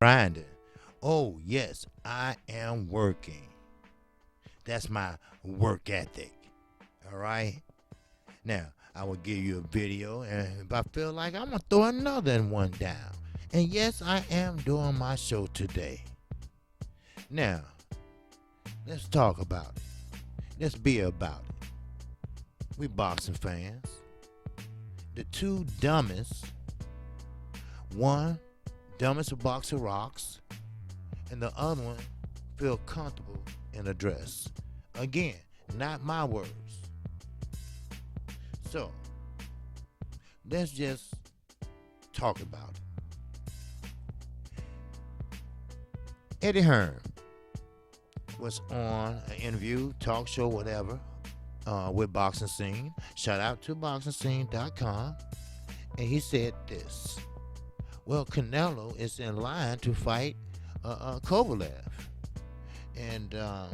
grinding. Oh, yes, I am working. That's my work ethic. All right? Now, I will give you a video, and if I feel like I'm going to throw another one down. And yes, I am doing my show today. Now, let's talk about it. Let's be about it. We boxing fans. The two dumbest, one dumbest of boxer rocks, and the other one feel comfortable in a dress. Again, not my words. So, let's just talk about it. Eddie Hearn was on an interview, talk show, whatever, with Boxing Scene. Shout out to BoxingScene.com. And he said this. Well, Canelo is in line to fight Kovalev. And I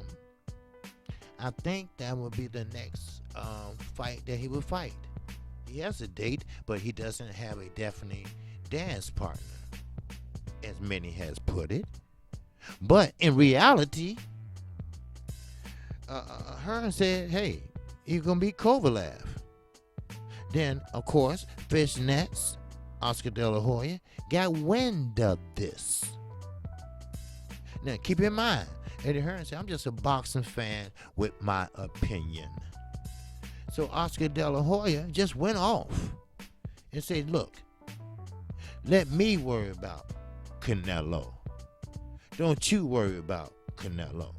think that will be the next fight that he will fight. He has a date, but he doesn't have a definite dance partner, as many has put it. But in reality, Hearn said, hey, he's going to be Kovalev. Then, of course, Fishnets, Oscar De La Hoya, got wind of this. Now, keep in mind, Eddie Hearn said, I'm just a boxing fan with my opinion. So Oscar De La Hoya just went off and said, look, let me worry about Canelo. Don't you worry about Canelo.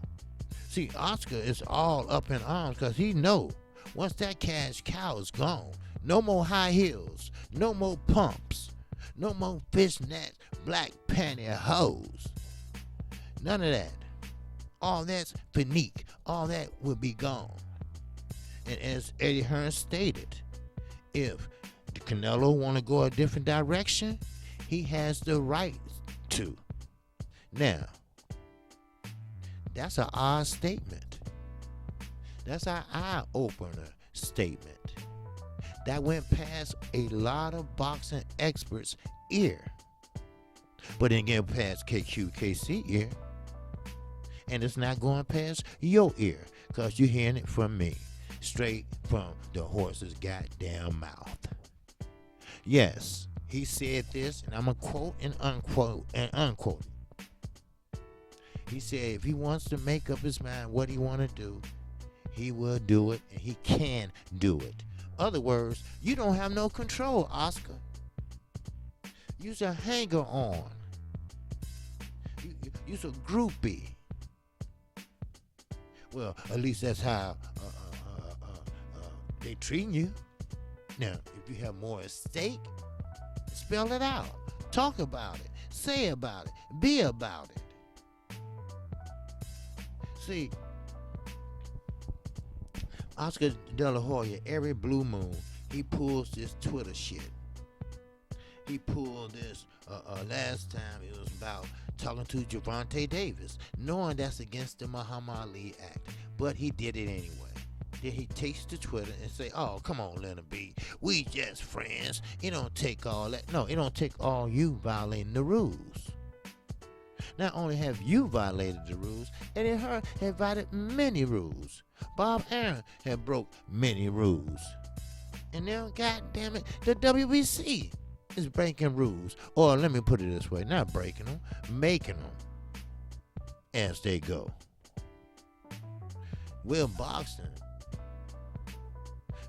See, Oscar is all up in arms because he know once that cash cow is gone, no more high heels, no more pumps, no more fishnet black panty hoes. None of that. All that's finique. All that will be gone. And as Eddie Hearn stated, if Canelo want to go a different direction, he has the right to. Now, that's an odd statement. That's an eye-opener statement. That went past a lot of boxing experts' ear. But it didn't get past KQKC ear. And it's not going past your ear, because you're hearing it from me, straight from the horse's goddamn mouth. Yes, he said this, and I'm going to quote and unquote and unquote. He said if he wants to make up his mind what he want to do, he will do it, and he can do it. Other words, you don't have no control, Oscar. You's a hanger-on. You's a groupie. Well, at least that's how they treating you. Now, if you have more at stake, spell it out. Talk about it. Say about it. Be about it. See, Oscar De La Hoya, every blue moon, he pulls this Twitter shit. He pulled this last time. It was about talking to Gervonta Davis, knowing that's against the Muhammad Ali Act. But he did it anyway. Then he takes to Twitter and say, oh, come on, let him be. We just friends. It don't take all that. No, it don't take all you violating the rules. Not only have you violated the rules, Eddie Hearn had violated many rules. Bob Arum had broke many rules. And now, goddamn it, the WBC is breaking rules. Or let me put it this way, not breaking them, making them as they go. Will boxing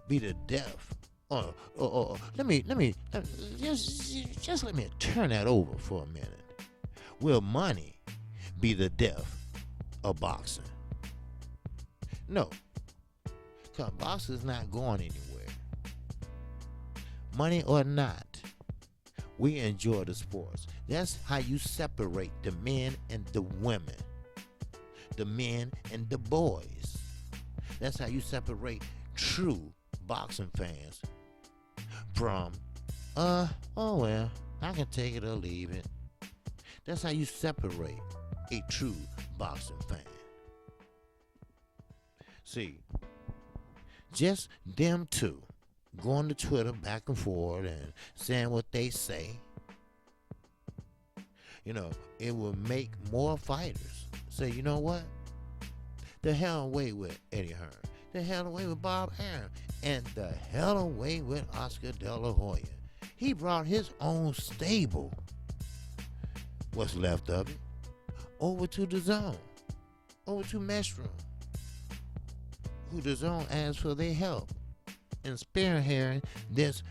be the death? Let me just let me turn that over for a minute. Will money be the death of boxing? No, because boxing is not going anywhere. Money or not, we enjoy the sports. That's how you separate the men and the women, the men and the boys. That's how you separate true boxing fans from, oh well, I can take it or leave it. That's how you separate a true boxing fan. See, just them two going to Twitter back and forth and saying what they say. You know, it will make more fighters say, you know what? The hell away with Eddie Hearn. The hell away with Bob Arum. And the hell away with Oscar De La Hoya. He brought his own stable, what's left of it, over to the zone, over to Mestrom, who the zone asked for their help in spearheading this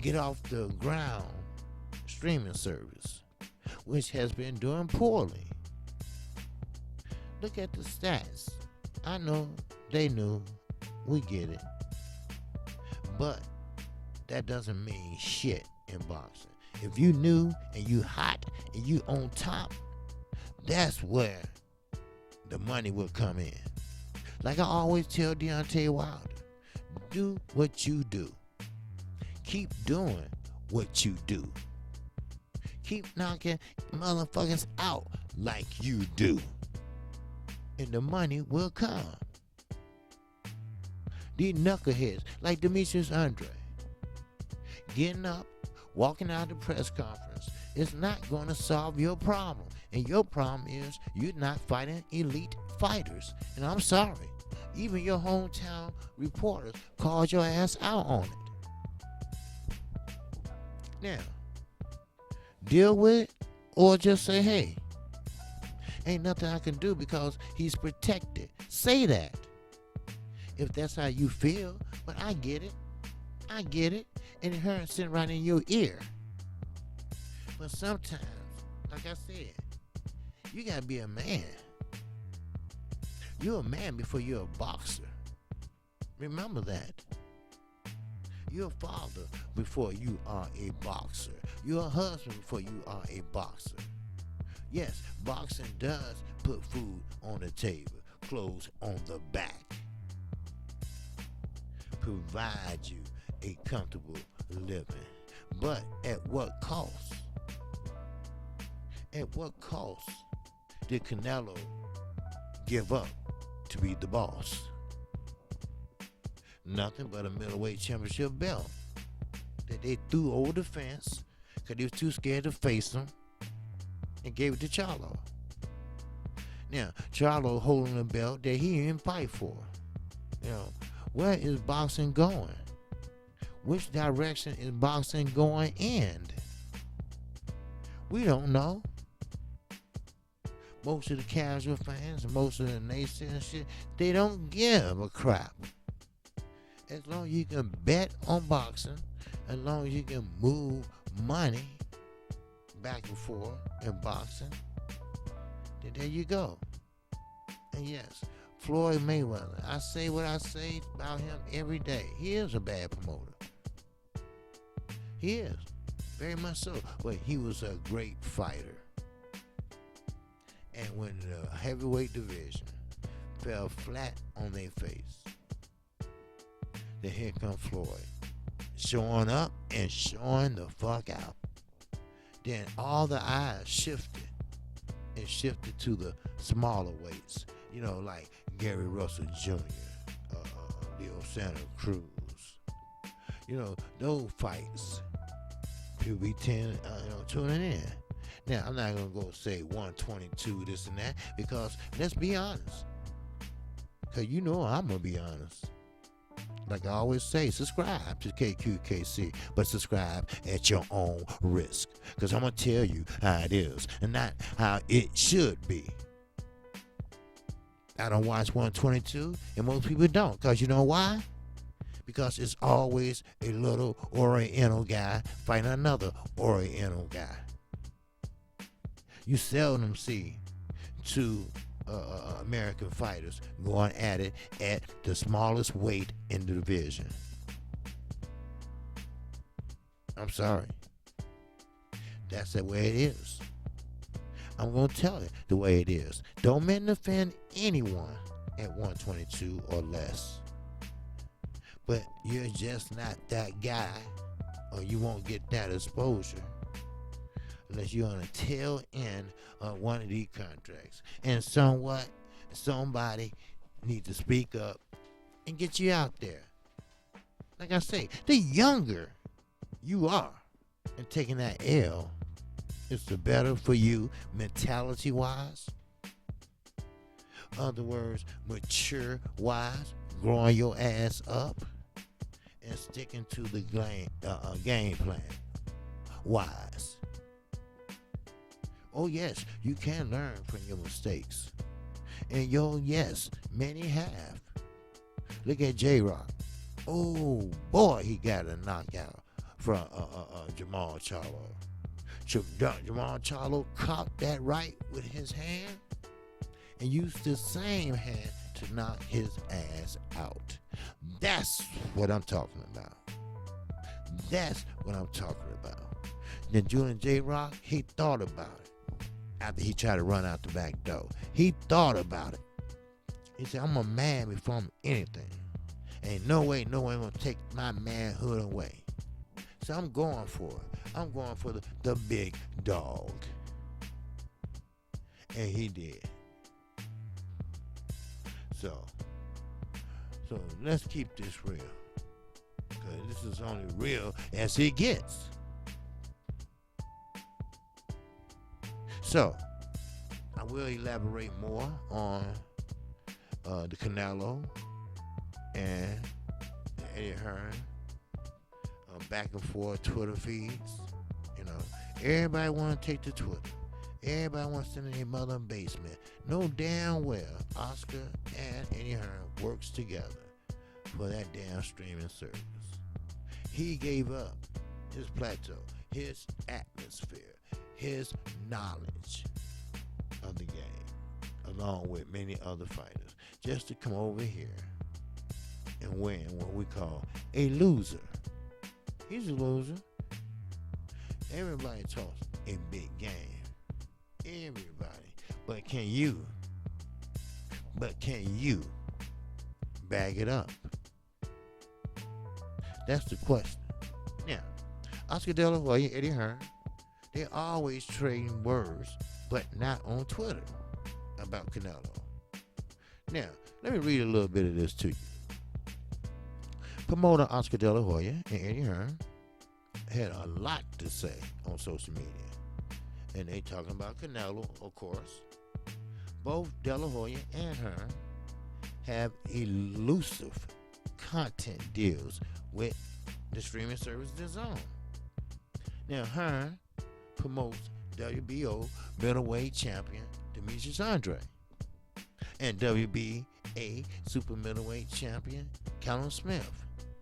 get off the ground streaming service, which has been doing poorly. Look at the stats. I know, they knew, we get it. But that doesn't mean shit in boxing. If you knew and you hot and you on top, that's where the money will come in. Like I always tell Deontay Wilder, do what you do. Keep doing what you do. Keep knocking motherfuckers out like you do. And the money will come. These knuckleheads like Demetrius Andre, getting up, walking out of the press conference is not going to solve your problem. And your problem is you're not fighting elite fighters. And I'm sorry, even your hometown reporters called your ass out on it. Now, deal with it or just say, hey, ain't nothing I can do because he's protected. Say that. If that's how you feel, but I get it. I get it. And it hurts sitting right in your ear. But sometimes, like I said, you gotta be a man. You're a man before you're a boxer. Remember that. You're a father before you are a boxer. You're a husband before you are a boxer. Yes, boxing does put food on the table, clothes on the back, provide you a comfortable living. But at what cost? At what cost did Canelo give up to be the boss? Nothing but a middleweight championship belt that they threw over the fence because they was too scared to face him and gave it to Charlo. Now, Charlo holding a belt that he didn't fight for. You know, where is boxing going? Which direction is boxing going in? We don't know. Most of the casual fans, most of the naysayers shit, they don't give a crap. As long as you can bet on boxing, as long as you can move money back and forth in boxing, then there you go. And yes, Floyd Mayweather, I say what I say about him every day. He is a bad promoter. He is, very much so. But he was a great fighter. And when the heavyweight division fell flat on their face, then here comes Floyd, showing up and showing the fuck out. Then all the eyes shifted and shifted to the smaller weights. You know, like Gary Russell Jr., Leo Santa Cruz. You know, those fights, people be tuning in. Now, I'm not going to go say 122, this and that, because let's be honest. Because you know I'm going to be honest. Like I always say, subscribe to KQKC, but subscribe at your own risk. Because I'm going to tell you how it is and not how it should be. I don't watch 122, and most people don't. Because you know why? Because it's always a little Oriental guy fighting another Oriental guy. You seldom see two American fighters going at it at the smallest weight in the division. I'm sorry. That's the way it is. I'm going to tell it the way it is. Don't men offend anyone at 122 or less. But you're just not that guy, or you won't get that exposure unless you're on the tail end of one of these contracts. And somebody needs to speak up and get you out there. Like I say, the younger you are in taking that L, It's the better for you mentality wise. Other words, mature wise, growing your ass up and sticking to the game plan wise. Oh yes, you can learn from your mistakes. And yes, many have. Look at J-Rock. Oh boy, he got a knockout from Jamal Charlo. Jamal Charlo caught that right with his hand and used the same hand to knock his ass out. That's what I'm talking about. That's what I'm talking about. Then Julian J-Rock, he thought about it after he tried to run out the back door. He thought about it. He said, I'm a man before I'm anything. Ain't no way I'm gonna take my manhood away. So I'm going for it. I'm going for the big dog. And he did. So let's keep this real. Because this is only real as it gets. So, I will elaborate more on the Canelo and Eddie Hearn back and forth Twitter feeds. You know, everybody want to take to Twitter. Everybody wants to sit in their mother basement. Know damn well Oscar and Eddie Hearn works together for that damn streaming service. He gave up his plateau, his atmosphere, his knowledge of the game, along with many other fighters, just to come over here and win what we call a loser. He's a loser. Everybody talks a big game. Everybody. But can you bag it up? That's the question. Now, Oscar De La Hoya, Eddie Hearn, they're always trading words, but not on Twitter about Canelo. Now, let me read a little bit of this to you. Promoter Oscar De La Hoya and Eddie Hearn had a lot to say on social media. And they talking about Canelo, of course. Both De La Hoya and Hearn have elusive content deals with the streaming service DAZN. Now, Hearn promotes WBO middleweight champion Demetrius Andre and WBA super middleweight champion Callum Smith.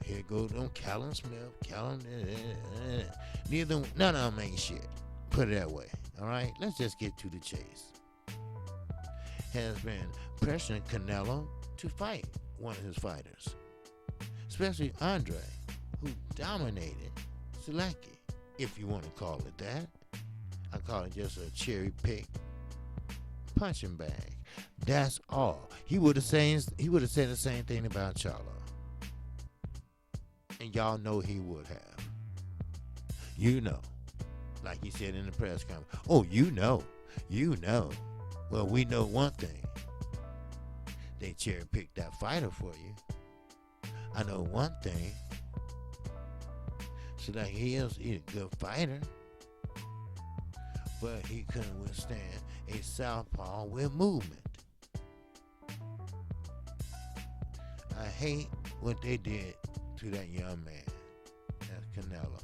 Here goes on Callum Smith. None of them ain't shit. Put it that way. All right, let's just get to the chase. Has been pressuring Canelo to fight one of his fighters, especially Andre, who dominated Selecki, if you want to call it that. I call it just a cherry pick punching bag. That's all. He would have said the same thing about Charlo, and y'all know he would have. You know. Like he said in the press conference. Oh, you know. Well, we know one thing. They cherry-picked that fighter for you. I know one thing. So like he's a good fighter, but he couldn't withstand a southpaw with movement. I hate what they did to that young man. That's Canelo.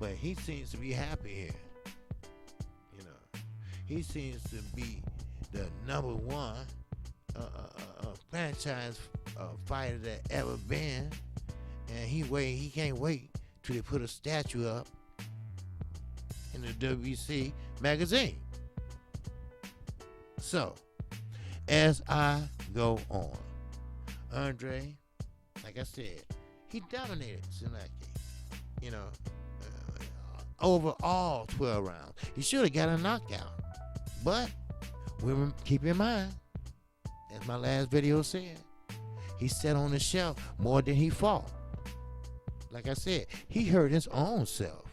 But he seems to be happy here. You know, he seems to be the number one franchise fighter that ever been, and he can't wait till they put a statue up in the WBC magazine. So, as I go on, Andre, like I said, he dominated Selecki. You know. Over all 12 rounds. He should have got a knockout. But keep in mind, as my last video said, he sat on the shelf more than he fought. Like I said, he hurt his own self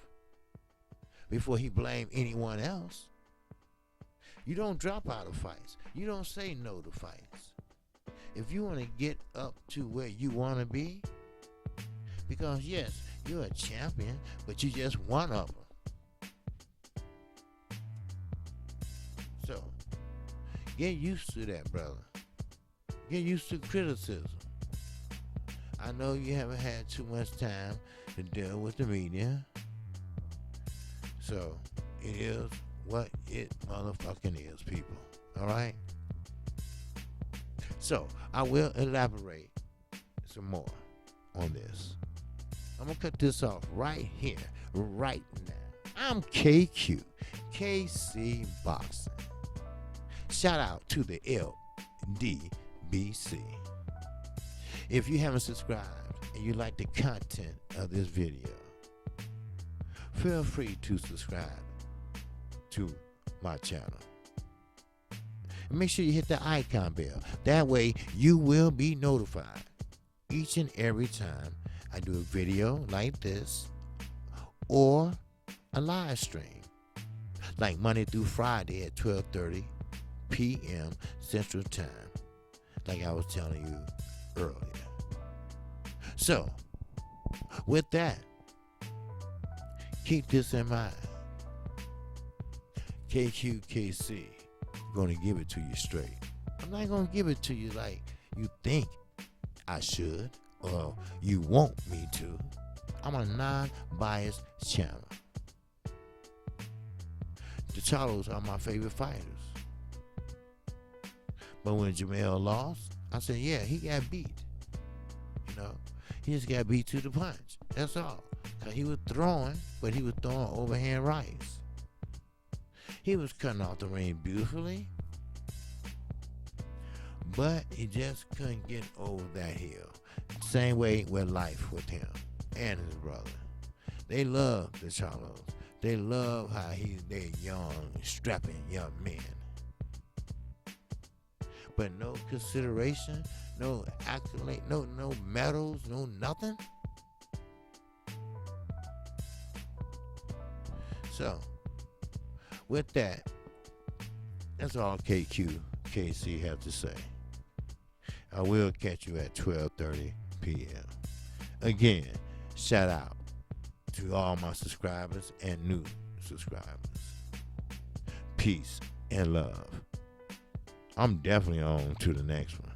before he blamed anyone else. You don't drop out of fights. You don't say no to fights. If you want to get up to where you want to be, because yes, you're a champion, but you just one of them. Get used to that, brother. Get used to criticism. I know you haven't had too much time to deal with the media. So, it is what it motherfucking is, people. Alright? So, I will elaborate some more on this. I'm going to cut this off right here, right now. I'm KQ, KC Boxing. Shout out to the LDBC. If you haven't subscribed and you like the content of this video, feel free to subscribe to my channel. And make sure you hit the icon bell. That way you will be notified each and every time I do a video like this or a live stream, like Monday through Friday at 12:30 p.m. Central Time, like I was telling you earlier. So, with that, keep this in mind. KQKC gonna give it to you straight. I'm not gonna give it to you like you think I should or you want me to. I'm a non-biased channel. The Charlos are my favorite fighters. But when Jamel lost, I said, yeah, he got beat. You know, he just got beat to the punch. That's all. 'Cause he was throwing, but he was throwing overhand rights. He was cutting off the ring beautifully, but he just couldn't get over that hill. Same way with life with him and his brother. They love the Charlos. They love how they're young, strapping young men. But no consideration, no accolade, no medals, no nothing. So, with that, that's all KC have to say. I will catch you at 12:30 p.m. Again, shout out to all my subscribers and new subscribers. Peace and love. I'm definitely on to the next one.